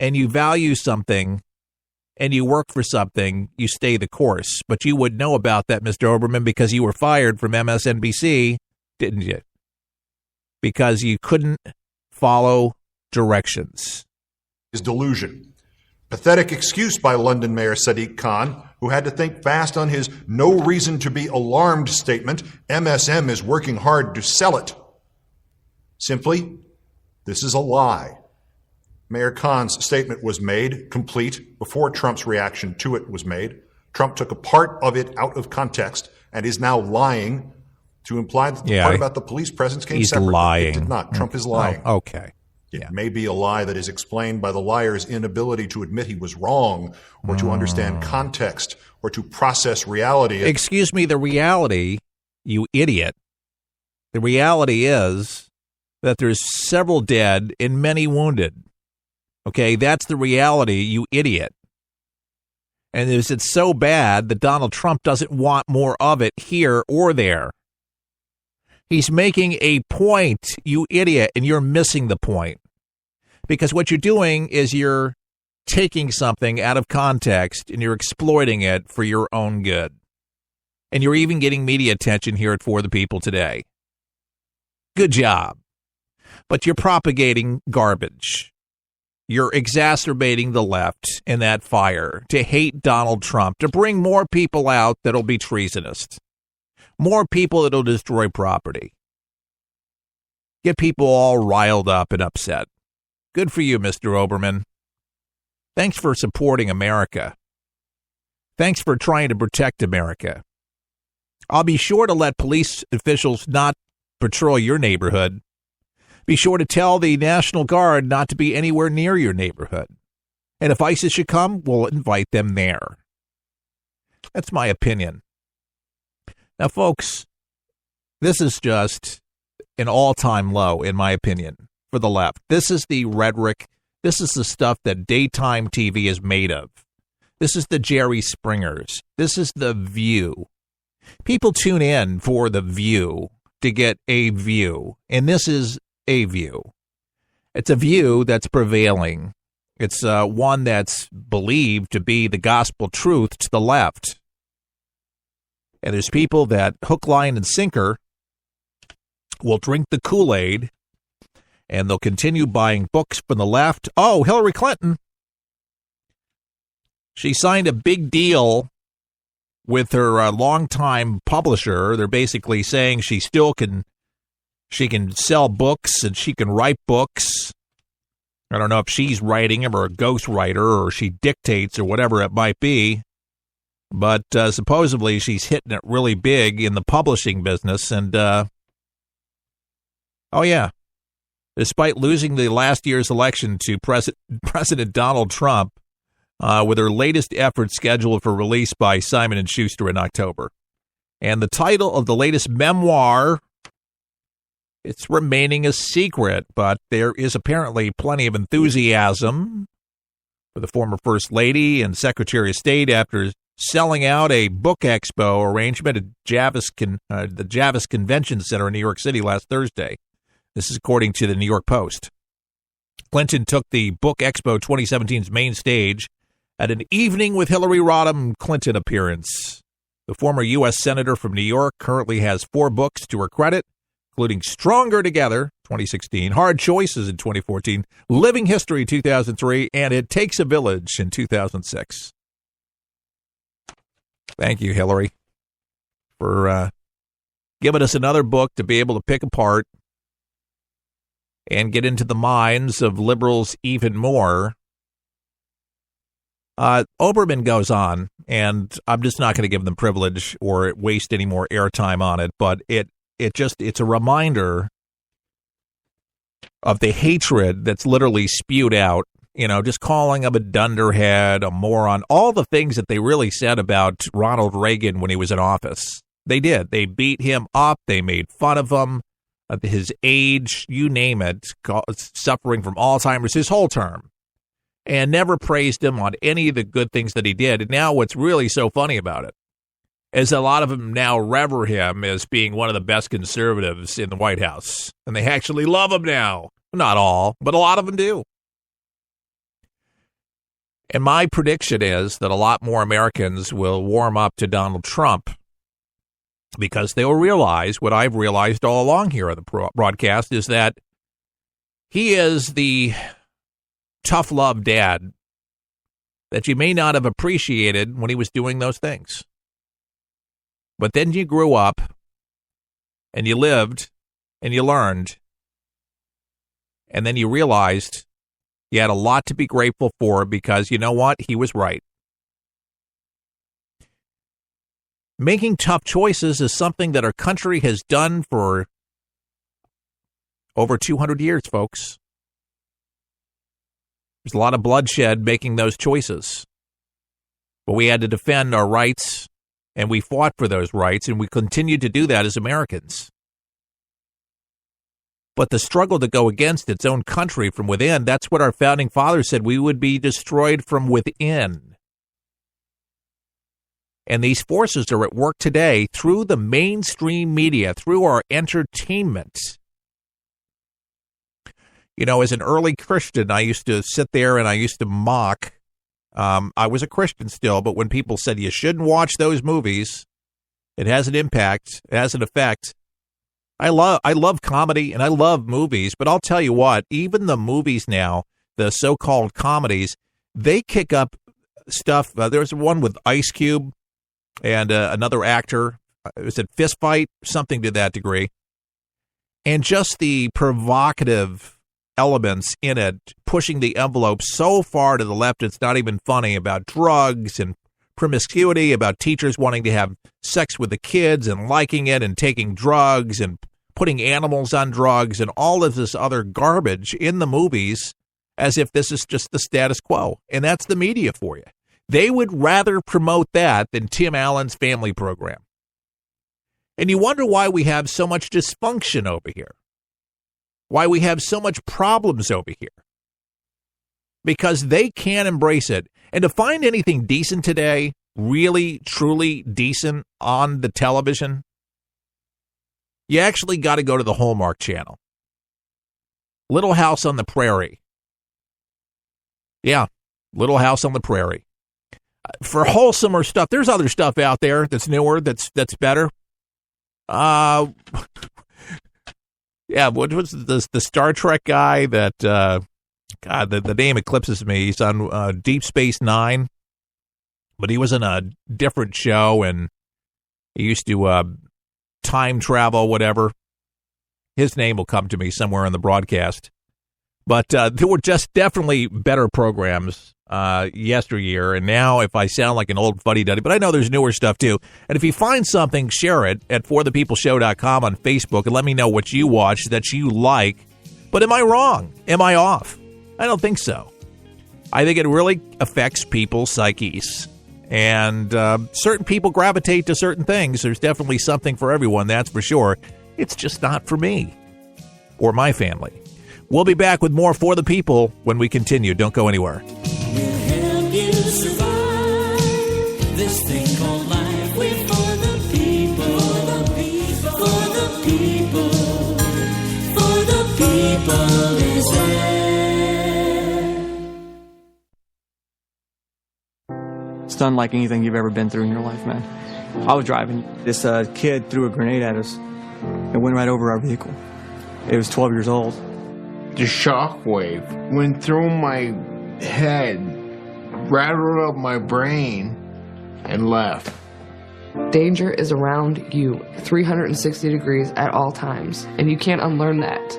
and you value something and you work for something, you stay the course. But you would know about that, Mr. Oberman, because you were fired from MSNBC, didn't you? Because you couldn't follow directions. His delusion. Pathetic excuse by London Mayor Sadiq Khan, who had to think fast on his no reason to be alarmed statement, MSM is working hard to sell it. Simply, this is a lie. Mayor Khan's statement was made complete before Trump's reaction to it was made. Trump took a part of it out of context and is now lying to imply that the part about the police presence came separately. He's lying. It did not. Trump is lying. Oh, okay. It may be a lie that is explained by the liar's inability to admit he was wrong or to understand context or to process reality. Excuse me, the reality, you idiot, the reality is that there's several dead and many wounded. Okay, that's the reality, you idiot. And it's so bad that Donald Trump doesn't want more of it here or there. He's making a point, you idiot, and you're missing the point. Because what you're doing is you're taking something out of context and you're exploiting it for your own good. And you're even getting media attention here at For the People today. Good job. But you're propagating garbage. You're exacerbating the left in that fire to hate Donald Trump, to bring more people out that'll be treasonous. More people that'll destroy property. Get people all riled up and upset. Good for you, Mr. Oberman. Thanks for supporting America. Thanks for trying to protect America. I'll be sure to let police officials not patrol your neighborhood. Be sure to tell the National Guard not to be anywhere near your neighborhood. And if ISIS should come, we'll invite them there. That's my opinion. Now, folks, this is just an all-time low, in my opinion, for the left. This is the rhetoric. This is the stuff that daytime TV is made of. This is the Jerry Springers. This is the View. People tune in for the View to get a view, and this is a view. It's a view that's prevailing. It's one that's believed to be the gospel truth to the left. And there's people that hook, line, and sinker will drink the Kool-Aid, and they'll continue buying books from the left. Oh, Hillary Clinton. She signed a big deal with her longtime publisher. They're basically saying she can sell books and she can write books. I don't know if she's writing them or a ghostwriter or she dictates or whatever it might be. But supposedly she's hitting it really big in the publishing business. And, oh, yeah, despite losing the last year's election to President Donald Trump, with her latest effort scheduled for release by Simon & Schuster in October. And the title of the latest memoir, it's remaining a secret, but there is apparently plenty of enthusiasm for the former First Lady and Secretary of State after selling out a book expo arrangement at the Javits Convention Center in New York City last Thursday. This is according to the New York Post. Clinton took the Book Expo 2017's main stage at an Evening with Hillary Rodham Clinton appearance. The former U.S. Senator from New York currently has 4 books to her credit, including Stronger Together, 2016, Hard Choices in 2014, Living History, 2003, and It Takes a Village in 2006. Thank you, Hillary, for giving us another book to be able to pick apart and get into the minds of liberals even more. Oberman goes on, and I'm just not going to give them privilege or waste any more airtime on it, but it's a reminder of the hatred that's literally spewed out, just calling him a dunderhead, a moron, all the things that they really said about Ronald Reagan when he was in office. They did. They beat him up. They made fun of him, his age, you name it, suffering from Alzheimer's his whole term, and never praised him on any of the good things that he did. And now what's really so funny about it is a lot of them now revere him as being one of the best conservatives in the White House. And they actually love him now. Not all, but a lot of them do. And my prediction is that a lot more Americans will warm up to Donald Trump because they will realize what I've realized all along here on the broadcast is that he is the tough love dad that you may not have appreciated when he was doing those things. But then you grew up and you lived and you learned, and then you realized you had a lot to be grateful for because you know what? He was right. Making tough choices is something that our country has done for over 200 years, folks. There's a lot of bloodshed making those choices. But we had to defend our rights, and we fought for those rights, and we continue to do that as Americans. But the struggle to go against its own country from within, that's what our founding fathers said. We would be destroyed from within. And these forces are at work today through the mainstream media, through our entertainment. You know, as an early Christian, I used to sit there and I used to mock. I was a Christian still, but when people said you shouldn't watch those movies, it has an impact, it has an effect. I love comedy and I love movies, but I'll tell you what, even the movies now, the so-called comedies, they kick up stuff. There's one with Ice Cube and another actor. Was it Fist Fight? Something to that degree. And just the provocative elements in it, pushing the envelope so far to the left it's not even funny, about drugs and promiscuity, about teachers wanting to have sex with the kids and liking it and taking drugs and putting animals on drugs and all of this other garbage in the movies as if this is just the status quo. And that's the media for you. They would rather promote that than Tim Allen's family program. And you wonder why we have so much dysfunction over here. Why we have so much problems over here. Because they can't embrace it. And to find anything decent today, really, truly decent on the television, you actually got to go to the Hallmark Channel. Little House on the Prairie. Yeah, Little House on the Prairie. For wholesomer stuff, there's other stuff out there that's newer, that's better. Yeah, what was the Star Trek guy that, God, the name eclipses me. He's on Deep Space Nine, but he was in a different show, and he used to time travel, whatever. His name will come to me somewhere in the broadcast. But there were just definitely better programs yesteryear, and now if I sound like an old fuddy-duddy, but I know there's newer stuff too. And if you find something, share it at forthepeopleshow.com on Facebook and let me know what you watch that you like. But am I wrong? Am I off? I don't think so. I think it really affects people's psyches. And certain people gravitate to certain things. There's definitely something for everyone, that's for sure. It's just not for me or my family. We'll be back with more For the People when we continue. Don't go anywhere. We'll help you survive this thing called life. We're for the people, for the people, for the people is there. It's unlike anything you've ever been through in your life, man. I was driving. This kid threw a grenade at us and went right over our vehicle. It was 12 years old. The shockwave went through my head, rattled up my brain, and left. Danger is around you 360 degrees at all times, and you can't unlearn that.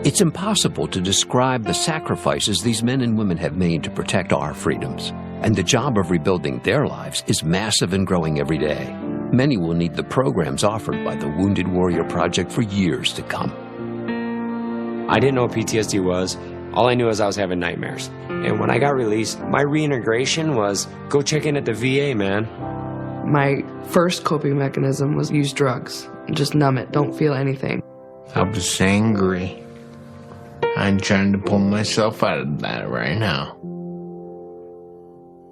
It's impossible to describe the sacrifices these men and women have made to protect our freedoms. And the job of rebuilding their lives is massive and growing every day. Many will need the programs offered by the Wounded Warrior Project for years to come. I didn't know what PTSD was. All I knew was I was having nightmares. And when I got released, my reintegration was go check in at the VA, man. My first coping mechanism was use drugs. Just numb it. Don't feel anything. I was angry. I'm trying to pull myself out of that right now.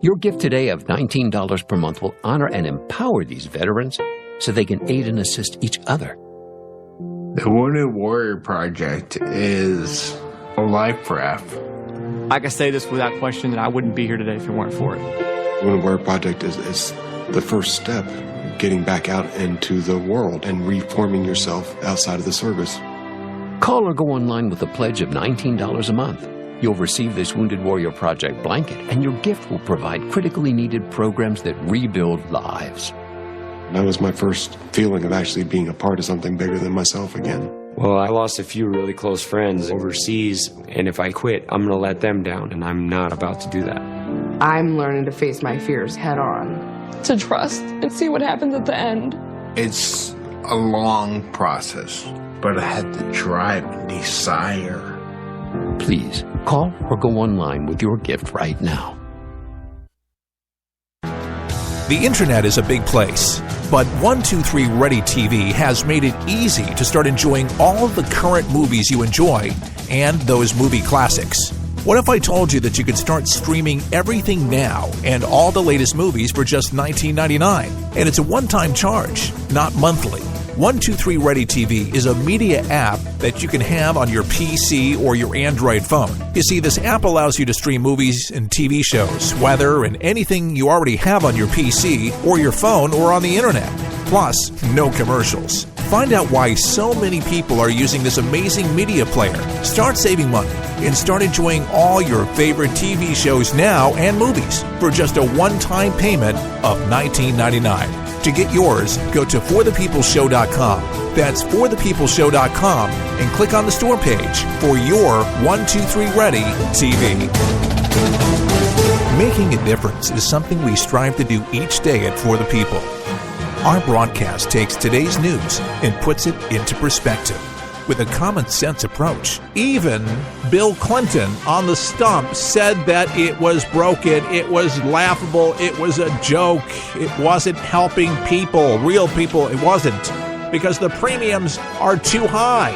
Your gift today of $19 per month will honor and empower these veterans so they can aid and assist each other. The Wounded Warrior Project is a life raft. I can say this without question that I wouldn't be here today if it weren't for it. Wounded Warrior Project is the first step, getting back out into the world and reforming yourself outside of the service. Call or go online with a pledge of $19 a month. You'll receive this Wounded Warrior Project blanket, and your gift will provide critically needed programs that rebuild lives. That was my first feeling of actually being a part of something bigger than myself again. Well, I lost a few really close friends overseas, and if I quit, I'm going to let them down, and I'm not about to do that. I'm learning to face my fears head on. To trust and see what happens at the end. It's a long process, but I had the drive and desire. Please call or go online with your gift right now. The internet is a big place, but 123 Ready TV has made it easy to start enjoying all of the current movies you enjoy and those movie classics. What if I told you that you could start streaming everything now and all the latest movies for just $19.99? And it's a one-time charge, not monthly. 123 Ready TV is a media app that you can have on your PC or your Android phone. You see, this app allows you to stream movies and TV shows, weather, and anything you already have on your PC or your phone or on the internet. Plus, no commercials. Find out why so many people are using this amazing media player. Start saving money and start enjoying all your favorite TV shows now and movies for just a one-time payment of $19.99. To get yours, go to forthepeopleshow.com. That's forthepeopleshow.com and click on the store page for your 123 Ready TV. Making a difference is something we strive to do each day at For the People. Our broadcast takes today's news and puts it into perspective with a common sense approach. Even Bill Clinton on the stump said that it was broken, it was laughable, it was a joke, it wasn't helping people, real people, it wasn't, because the premiums are too high.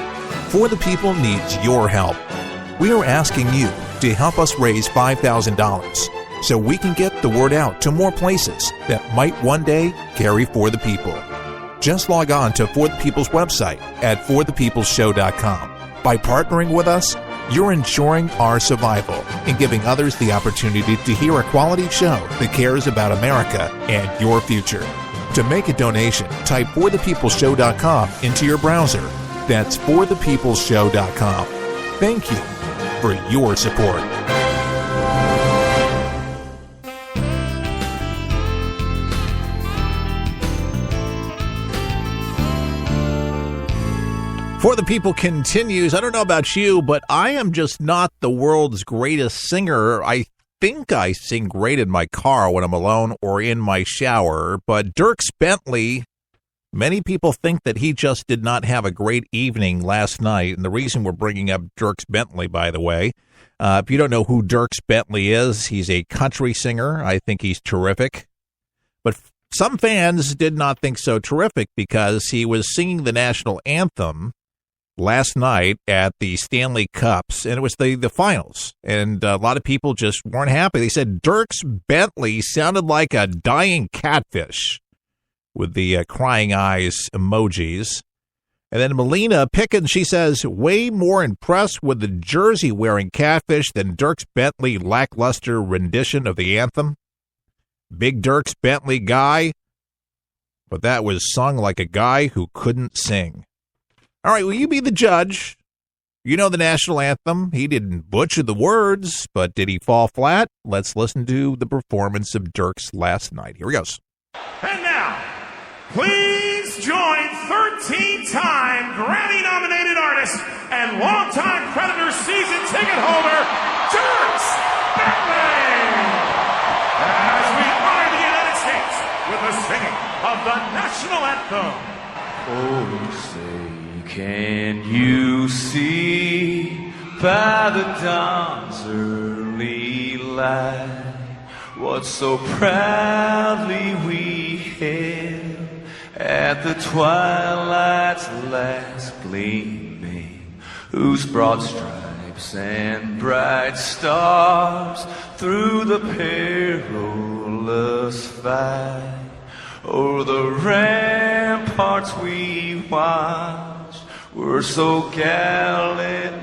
For the People needs your help. We are asking you to help us raise $5,000 so we can get the word out to more places that might one day carry For the People. Just log on to For the People's website at forthepeopleshow.com. By partnering with us, you're ensuring our survival and giving others the opportunity to hear a quality show that cares about America and your future. To make a donation, type forthepeopleshow.com into your browser. That's forthepeopleshow.com. Thank you for your support. For the People continues. I don't know about you, but I am just not the world's greatest singer. I think I sing great in my car when I'm alone or in my shower. But Dierks Bentley, many people think that he just did not have a great evening last night. And the reason we're bringing up Dierks Bentley, by the way, if you don't know who Dierks Bentley is, he's a country singer. I think he's terrific. But some fans did not think so terrific because he was singing the national anthem last night at the Stanley Cups, and it was the finals, and a lot of people just weren't happy. They said Dierks Bentley sounded like a dying catfish with the crying eyes emojis. And then Melina Pickens, she says, way more impressed with the jersey-wearing catfish than Dierks Bentley lackluster rendition of the anthem. Big Dierks Bentley guy, but that was sung like a guy who couldn't sing. All right, will you be the judge? You know the national anthem. He didn't butcher the words, but did he fall flat? Let's listen to the performance of Dierks last night. Here he goes. And now, please join 13-time Grammy-nominated artist and longtime Predator season ticket holder, Dierks Bentley, as we honor the United States with the singing of the national anthem. Oh, say, can you see by the dawn's early light what so proudly we hailed at the twilight's last gleaming, whose broad stripes and bright stars through the perilous fight o'er the ramparts we watched were so gallantly